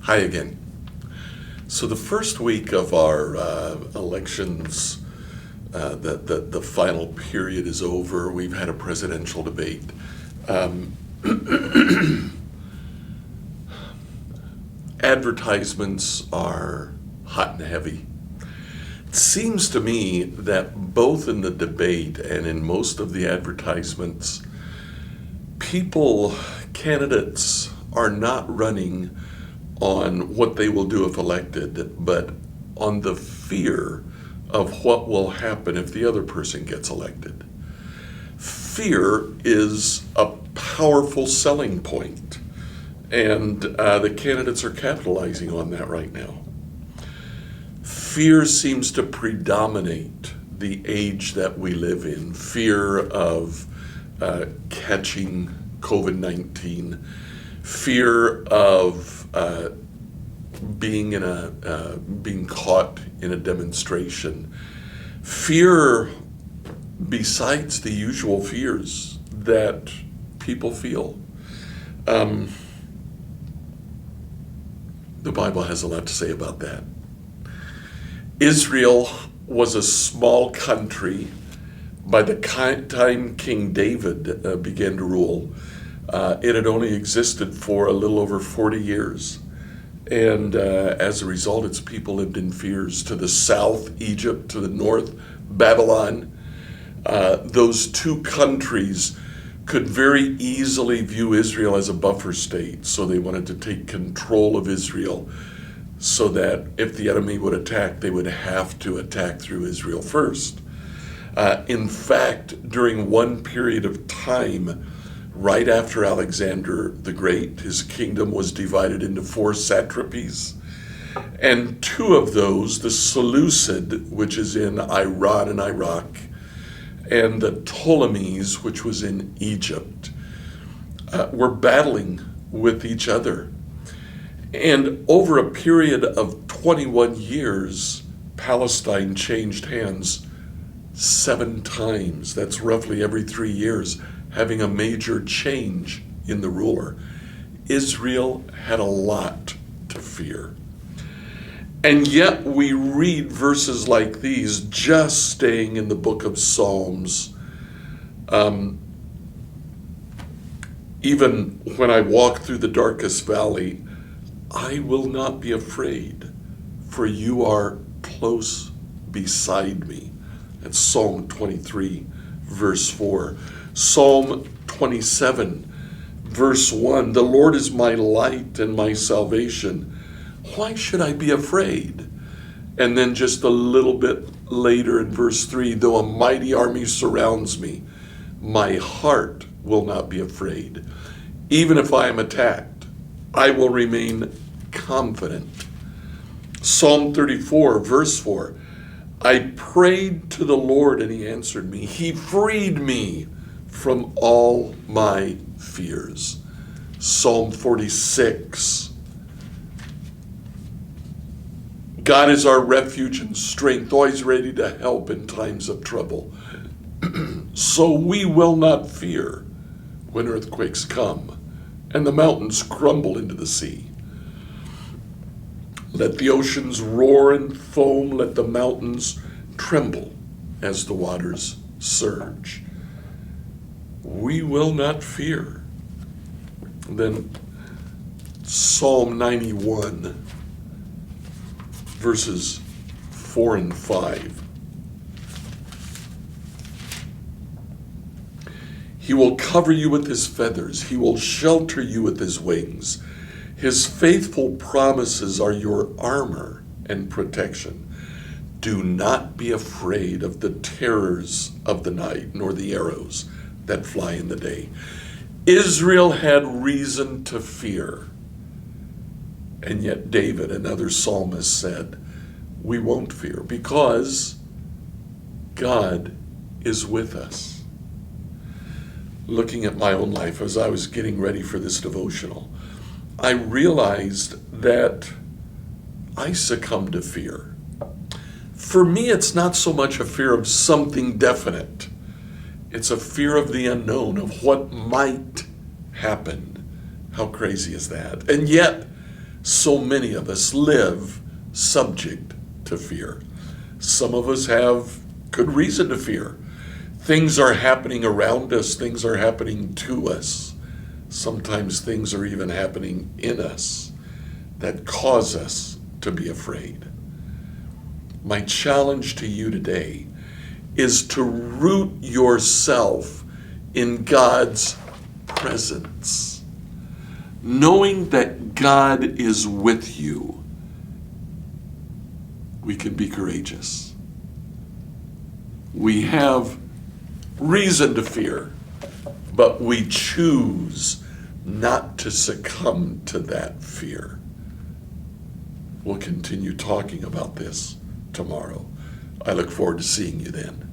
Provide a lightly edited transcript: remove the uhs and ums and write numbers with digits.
Hi again. So the first week of our elections, the final period is over. We've had a presidential debate. Advertisements are hot and heavy. It seems to me that both in the debate and in most of the advertisements, candidates are not running on what they will do if elected, but on the fear of what will happen if the other person gets elected. Fear is a powerful selling point, and the candidates are capitalizing on that right now. Fear seems to predominate the age that we live in. Fear of catching COVID-19, fear of being caught in a demonstration, fear besides the usual fears that people feel. The Bible has a lot to say about that. Israel was a small country by the time King David began to rule. It had only existed for a little over 40 years. And as a result, its people lived in fears. To the south, Egypt; to the north, Babylon. Those two countries could very easily view Israel as a buffer state. So they wanted to take control of Israel so that if the enemy would attack, they would have to attack through Israel first. In fact, during one period of time, right after Alexander the Great, his kingdom was divided into 4 satrapies. And 2 of those, the Seleucid, which is in Iran and Iraq, and the Ptolemies, which was in Egypt, were battling with each other. And over a period of 21 years, Palestine changed hands 7 times. That's roughly every 3 years, having a major change in the ruler. Israel had a lot to fear. And yet we read verses like these, just staying in the book of Psalms. Even when I walk through the darkest valley, I will not be afraid, for you are close beside me. That's Psalm 23, verse 4. Psalm 27, verse 1, the Lord is my light and my salvation. Why should I be afraid? And then just a little bit later in verse 3, though a mighty army surrounds me, my heart will not be afraid. Even if I am attacked, I will remain confident. Psalm 34, verse 4, I prayed to the Lord and he answered me. He freed me from all my fears. Psalm 46. God is our refuge and strength, always ready to help in times of trouble. So we will not fear when earthquakes come and the mountains crumble into the sea. Let the oceans roar and foam, let the mountains tremble as the waters surge. We will not fear. Then Psalm 91, verses 4 and 5. He will cover you with his feathers. He will shelter you with his wings. His faithful promises are your armor and protection. Do not be afraid of the terrors of the night, nor the arrows that fly in the day. Israel had reason to fear. And yet David and other psalmists said, we won't fear because God is with us. Looking at my own life as I was getting ready for this devotional, I realized that I succumbed to fear. For me, it's not so much a fear of something definite. It's a fear of the unknown, of what might happen. How crazy is that? And yet, So many of us live subject to fear. Some of us have good reason to fear. Things are happening around us, things are happening to us. Sometimes things are even happening in us that cause us to be afraid. My challenge to you today is to root yourself in God's presence, knowing that God is with you. We can be courageous. We have reason to fear, but we choose not to succumb to that fear. We'll continue talking about this tomorrow. I look forward to seeing you then.